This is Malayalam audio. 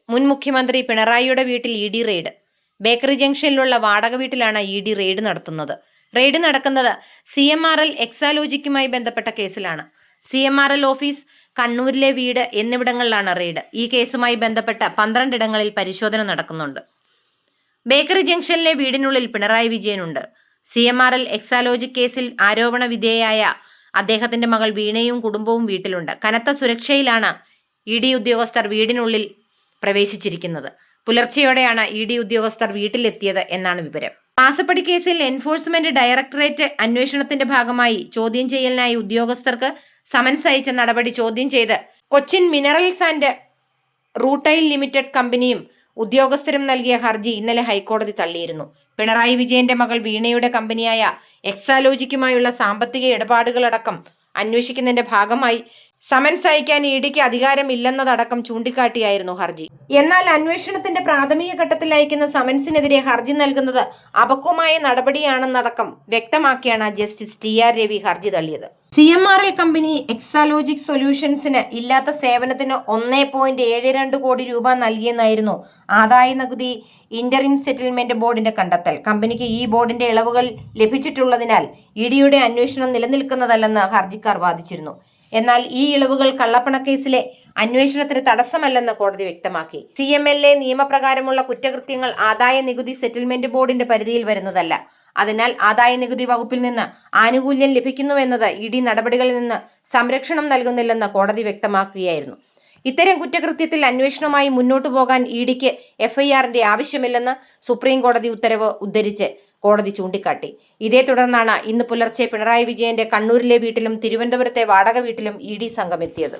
മുൻ മുഖ്യമന്ത്രി പിണറായിയുടെ വീട്ടിൽ ഇ.ഡി. റെയ്ഡ്. ബേക്കറി ജംഗ്ഷനിലുള്ള വാടക വീട്ടിലാണ് ഇ.ഡി. റെയ്ഡ് നടത്തുന്നത്. റെയ്ഡ് നടക്കുന്നത് CMRL എക്സാലോജിക്കുമായി ബന്ധപ്പെട്ട കേസിലാണ്. CMRL ഓഫീസ്, കണ്ണൂരിലെ വീട് എന്നിവിടങ്ങളിലാണ് റെയ്ഡ്. ഈ കേസുമായി ബന്ധപ്പെട്ട 12 ഇടങ്ങളിൽ പരിശോധന നടക്കുന്നുണ്ട്. ബേക്കറി ജംഗ്ഷനിലെ വീടിനുള്ളിൽ പിണറായി വിജയനുണ്ട്. CMRL എക്സാലോജിക് കേസിൽ ആരോപണ വിധേയയായ അദ്ദേഹത്തിന്റെ മകൾ വീണയും കുടുംബവും വീട്ടിലുണ്ട്. കനത്ത സുരക്ഷയിലാണ് ഇ.ഡി. ഉദ്യോഗസ്ഥർ വീടിനുള്ളിൽ പ്രവേശിച്ചിരിക്കുന്നത്. പുലർച്ചെയോടെയാണ് ഇ.ഡി. ഉദ്യോഗസ്ഥർ വീട്ടിലെത്തിയത് എന്നാണ് വിവരം. മാസപ്പടി കേസിൽ എൻഫോഴ്സ്മെന്റ് ഡയറക്ടറേറ്റ് അന്വേഷണത്തിന്റെ ഭാഗമായി ചോദ്യം ചെയ്യലിനായി ഉദ്യോഗസ്ഥർക്ക് സമൻസ് അയച്ച നടപടി ചോദ്യം ചെയ്ത് Cochin minerals and rutile limited കമ്പനിയും ഉദ്യോഗസ്ഥരും നൽകിയ ഹർജി ഇന്നലെ ഹൈക്കോടതി തള്ളിയിരുന്നു. പിണറായി വിജയന്റെ മകൾ വീണയുടെ കമ്പനിയായ എക്സാലോജിക്കുമായുള്ള സാമ്പത്തിക ഇടപാടുകളടക്കം അന്വേഷിക്കുന്നതിന്റെ ഭാഗമായി സമൻസ് അയക്കാൻ ഇ.ഡിക്ക് അധികാരമില്ലെന്നതടക്കം ചൂണ്ടിക്കാട്ടിയായിരുന്നു ഹർജി. എന്നാൽ അന്വേഷണത്തിന്റെ പ്രാഥമിക ഘട്ടത്തിൽ അയക്കുന്ന സമൻസിനെതിരെ ഹർജി നൽകുന്നത് അപക്വമായ നടപടിയാണെന്നടക്കം വ്യക്തമാക്കിയാണ് ജസ്റ്റിസ് TR രവി ഹർജി തള്ളിയത്. CMRL കമ്പനി എക്സാലോജിക് സൊല്യൂഷൻസിന് ഇല്ലാത്ത സേവനത്തിന് 1.72 കോടി രൂപ നൽകിയെന്നായിരുന്നു ആദായ നികുതി ഇന്ററിം സെറ്റിൽമെന്റ് ബോർഡിന്റെ കണ്ടെത്തൽ. കമ്പനിക്ക് ഈ ബോർഡിന്റെ ഇളവുകൾ ലഭിച്ചിട്ടുള്ളതിനാൽ ഇ.ഡിയുടെ അന്വേഷണം നിലനിൽക്കുന്നതല്ലെന്ന് ഹർജിക്കാർ വാദിച്ചിരുന്നു. എന്നാൽ ഈ ഇളവുകൾ കള്ളപ്പണക്കേസിലെ അന്വേഷണത്തിന് തടസ്സമല്ലെന്ന് കോടതി വ്യക്തമാക്കി. CMLA നിയമപ്രകാരമുള്ള കുറ്റകൃത്യങ്ങൾ ആദായ നികുതി സെറ്റിൽമെന്റ് ബോർഡിന്റെ പരിധിയിൽ വരുന്നതല്ല. അതിനാൽ ആദായ നികുതി വകുപ്പിൽ നിന്ന് ആനുകൂല്യം ലഭിക്കുന്നുവെന്നത് ഇ.ഡി. നടപടികളിൽ നിന്ന് സംരക്ഷണം നൽകുന്നില്ലെന്ന് കോടതി വ്യക്തമാക്കുകയായിരുന്നു. ഇത്തരം കുറ്റകൃത്യത്തിൽ അന്വേഷണവുമായി മുന്നോട്ടു പോകാൻ ഇ.ഡിക്ക് FIRന്റെ ആവശ്യമില്ലെന്ന് സുപ്രീം കോടതി ഉത്തരവ് ഉദ്ധരിച്ച് കോടതി ചൂണ്ടിക്കാട്ടി. ഇതേ തുടർന്നാണ് ഇന്ന് പുലർച്ചെ പിണറായി വിജയന്റെ കണ്ണൂരിലെ വീട്ടിലും തിരുവനന്തപുരത്തെ വാടക വീട്ടിലും ഇ.ഡി. സംഘം എത്തിയത്.